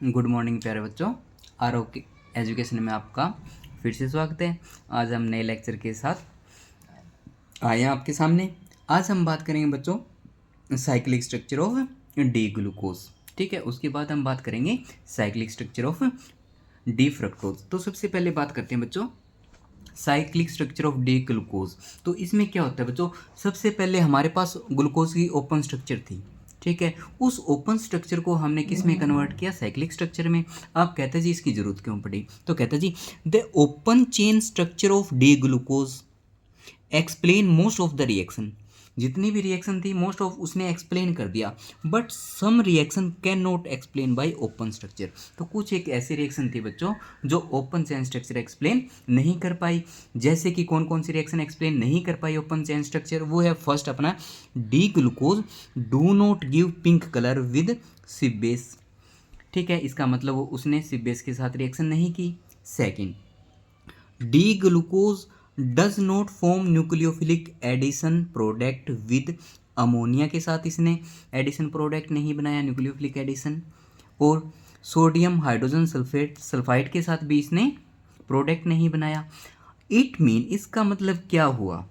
Good morning प्यारे बच्चों। आरोग्य एजुकेशन में आपका फिर से स्वागत है। आज हम नए लेक्चर के साथ आए हैं आपके सामने। आज हम बात करेंगे बच्चों cyclic structure of D glucose. ठीक है, उसके बाद हम बात करेंगे cyclic structure of D fructose. तो सबसे पहले बात करते हैं बच्चों cyclic structure of D glucose. तो इसमें क्या होता है बच्चों, सबसे पहले हमारे पास ग्लूकोज की ओपन स्ट्रक्चर थी। ठीक है, उस ओपन स्ट्रक्चर को हमने किस में कन्वर्ट किया, साइक्लिक स्ट्रक्चर में। आप कहते हैं जी इसकी जरूरत क्यों पड़ी, तो कहते हैं जी the open chain structure of D glucose explain most of the reaction. जितनी भी रिएक्शन थी मोस्ट ऑफ उसने एक्सप्लेन कर दिया, but some reaction can not explain by open structure. तो कुछ एक ऐसी रिएक्शन थी बच्चों जो ओपन चेन स्ट्रक्चर एक्सप्लेन नहीं कर पाई। जैसे कि कौन कौन सी रिएक्शन एक्सप्लेन नहीं कर पाई ओपन चेन स्ट्रक्चर, वो है फर्स्ट अपना D glucose do not give pink colour with Schiff base. ठीक है, इसका मतलब वो उसने सिप बेस के साथ रिएक्शन नहीं की। Second, D glucose does not form nucleophilic addition product with ammonia के साथ इसने एडिशन प्रोडक्ट नहीं बनाया, न्यूक्लियोफिलिक एडिशन। और सोडियम हाइड्रोजन सल्फाइड के साथ भी इसने प्रोडक्ट नहीं बनाया। इट मीन इसका मतलब क्या हुआ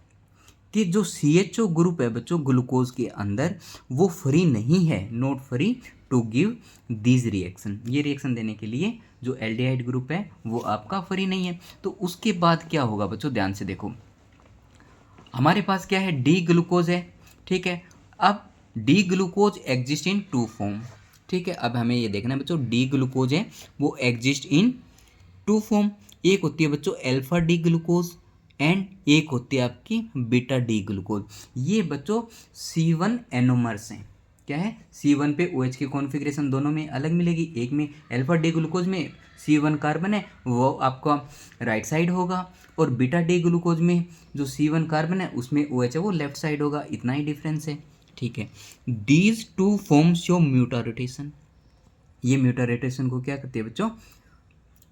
कि जो CHO ग्रुप है बच्चों ग्लूकोज के अंदर वो फ्री नहीं है, not free to give these reaction. ये रिएक्शन देने के लिए जो एल्डिहाइड ग्रुप है वो आपका फ्री नहीं है। तो उसके बाद क्या होगा बच्चों, ध्यान से देखो, हमारे पास क्या है, डी ग्लूकोज है। ठीक है, अब D glucose exist in two form. ठीक है, अब हमें ये देखना है बच्चों डी ग्लूकोज है वो एग्जिस्ट इन टू फॉर्म। एक होती है बच्चों अल्फा डी ग्लूकोज एंड एक होती है आपकी बीटा डी ग्लूकोज। ये बच्चों C1 एनोमर्स हैं। क्या है, C1 पे OH की कॉन्फ़िगरेशन दोनों में अलग मिलेगी। एक में अल्फा डी ग्लूकोज में C1 कार्बन है वो आपका राइट साइड होगा, और बीटा डी ग्लूकोज में जो C1 कार्बन है उसमें OH है वो लेफ्ट साइड होगा। इतना ही डिफरेंस है। ठीक है, these two forms show mutarotation. ये म्यूटा रोटेशन को क्या करती है बच्चों,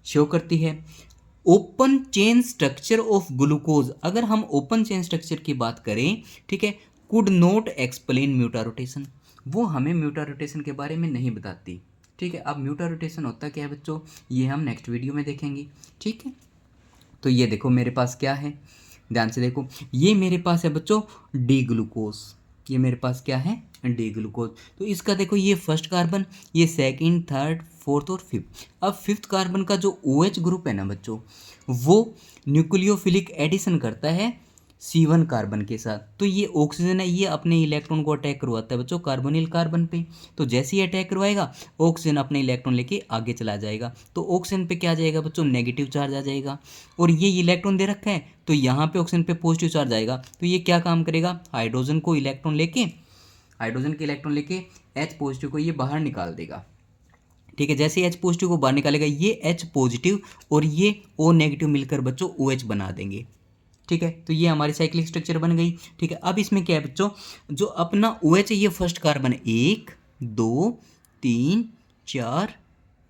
शो करती है। Open chain structure of glucose, अगर हम ओपन चेन स्ट्रक्चर की बात करें, ठीक है, कुड नॉट एक्सप्लेन म्यूटा रोटेशन। वो हमें म्यूटा रोटेशन के बारे में नहीं बताती। ठीक है, अब म्यूटा रोटेशन होता क्या है बच्चों, ये हम नेक्स्ट वीडियो में देखेंगे। ठीक है, तो ये देखो मेरे पास क्या है, ध्यान से देखो, ये मेरे पास है बच्चों डी ग्लूकोज। ये मेरे पास क्या है, डी ग्लूकोज। तो इसका देखो ये फर्स्ट कार्बन, ये सेकंड, थर्ड, फोर्थ और फिफ्थ। अब फिफ्थ कार्बन का जो OH ग्रुप है ना बच्चों, वो न्यूक्लियोफिलिक एडिशन करता है C1 कार्बन के साथ। तो ये ऑक्सीजन है, ये अपने इलेक्ट्रॉन को अटैक करवाता है बच्चों कार्बोनिल कार्बन पे। तो जैसे ही अटैक करवाएगा ऑक्सीजन अपने इलेक्ट्रॉन लेके आगे चला जाएगा। तो ऑक्सीजन पे क्या आ जाएगा बच्चों, नेगेटिव चार्ज आ जाएगा। और ये इलेक्ट्रॉन दे रखा है तो यहाँ पे ऑक्सीजन पे पॉजिटिव चार्ज आएगा। तो ये क्या काम करेगा, हाइड्रोजन के इलेक्ट्रॉन लेके H पॉजिटिव को ये बाहर निकाल देगा। ठीक है, जैसे H पॉजिटिव को बाहर निकालेगा ये H पॉजिटिव और ये O नेगेटिव मिलकर बच्चों OH बना देंगे। ठीक है, तो ये हमारी साइक्लिक स्ट्रक्चर बन गई। ठीक है, अब इसमें क्या है बच्चों, जो अपना OH है ये फर्स्ट कार्बन है, 1 2 3 4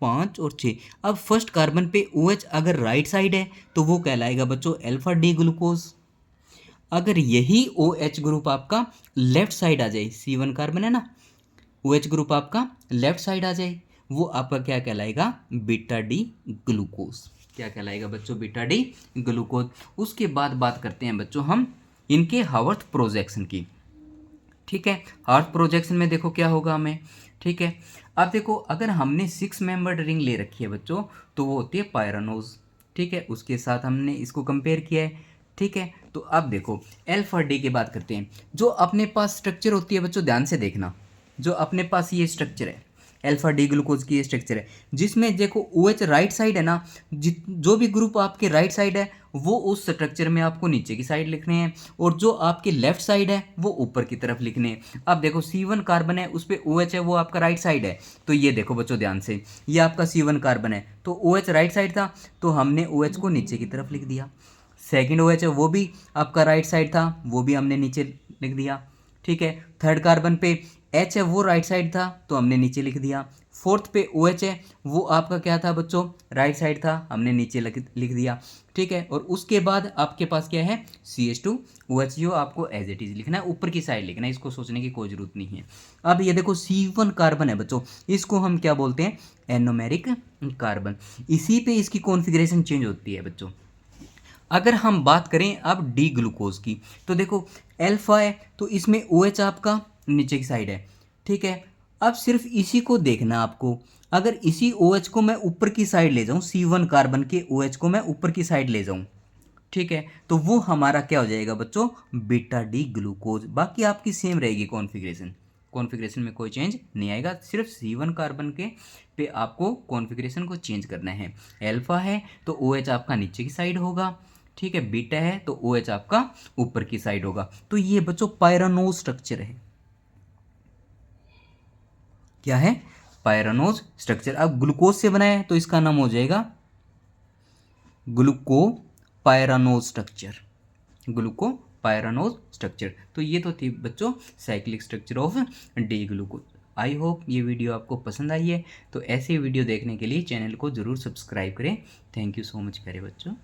5 और 6। अब फर्स्ट कार्बन पे OH अगर राइट साइड है तो वो कहलाएगा बच्चों अल्फा डी ग्लूकोज। अगर यही OH ग्रुप आपका लेफ्ट साइड आ जाए, C1 कार्बन है ना, OH ग्रुप आपका लेफ्ट साइड आ जाए, वो आपका क्या कहलाएगा, बीटा डी ग्लूकोज। क्या कहलाएगा बच्चों, बीटा डी ग्लूकोज। उसके बाद बात करते हैं बच्चों हम इनके हावर्थ प्रोजेक्शन की। ठीक है, हावर्थ प्रोजेक्शन में देखो क्या होगा हमें। ठीक है, अब देखो अगर हमने 6 मेंबर्ड रिंग ले रखी है बच्चों तो वो होती है पायरानोज। ठीक है, उसके साथ हमने इसको कंपेयर किया है। ठीक है, तो अब देखो अल्फा डी की बात करते हैं। जो अपने पास स्ट्रक्चर होती है बच्चों, ध्यान से देखना, जो अपने पास ये स्ट्रक्चर है अल्फा डी ग्लूकोज की ये स्ट्रक्चर है, जिसमें देखो OH राइट साइड है ना, जो भी ग्रुप आपके राइट साइड है वो उस स्ट्रक्चर में आपको नीचे की साइड लिखने हैं, और जो आपके लेफ्ट साइड है वो ऊपर की तरफ लिखने हैं। अब देखो C1 कार्बन है उस पर OH है वो आपका राइट साइड है। तो ये देखो बच्चों ध्यान से, ये आपका C1 कार्बन है तो OH राइट साइड था तो हमने OH को नीचे की तरफ लिख दिया। सेकेंड OH है वो भी आपका राइट साइड था, वो भी हमने नीचे लिख दिया। ठीक है। थर्ड कार्बन पे H है वो राइट साइड था तो हमने नीचे लिख दिया। फोर्थ पे OH है वो आपका क्या था बच्चों, राइट साइड था, हमने नीचे लिख दिया। ठीक है। और उसके बाद आपके पास क्या है CH2OH जो आपको एज इट इज लिखना है, ऊपर की साइड लिखना है, इसको सोचने की कोई जरूरत नहीं है। अब ये देखो C1 कार्बन है बच्चों, इसको हम क्या बोलते हैं, एनोमेरिक कार्बन। इसी पे इसकी कॉन्फ़िगरेशन चेंज होती है बच्चों। अगर हम बात करें अब डी ग्लूकोज की, तो देखो अल्फा है तो इसमें OH आपका नीचे की साइड है। ठीक है। अब सिर्फ इसी को देखना आपको, अगर इसी OH को मैं ऊपर की साइड ले जाऊं, C1 कार्बन के OH को मैं ऊपर की साइड ले जाऊं, ठीक है, तो वो हमारा क्या हो जाएगा बच्चों, बीटा डी ग्लूकोज। बाकी आपकी सेम रहेगी कॉन्फ़िगरेशन, कॉन्फ़िगरेशन में कोई चेंज नहीं आएगा, सिर्फ C1 कार्बन के पे आपको कॉन्फ़िगरेशन को चेंज करना है। अल्फा है तो OH आपका नीचे की साइड होगा, ठीक है। बीटा है तो OH आपका ऊपर की साइड होगा। तो ये बच्चों पायरानोज स्ट्रक्चर है। क्या है, पायरानोज स्ट्रक्चर। अब ग्लूकोज से बना है तो इसका नाम हो जाएगा ग्लूको पायरानोज स्ट्रक्चर, ग्लूको पायरानोज स्ट्रक्चर। तो ये तो थी बच्चों cyclic structure of D glucose. I hope ये वीडियो आपको पसंद आई है, तो ऐसे वीडियो देखने के लिए चैनल को ज़रूर सब्सक्राइब करें। थैंक यू सो मच प्यारे बच्चों।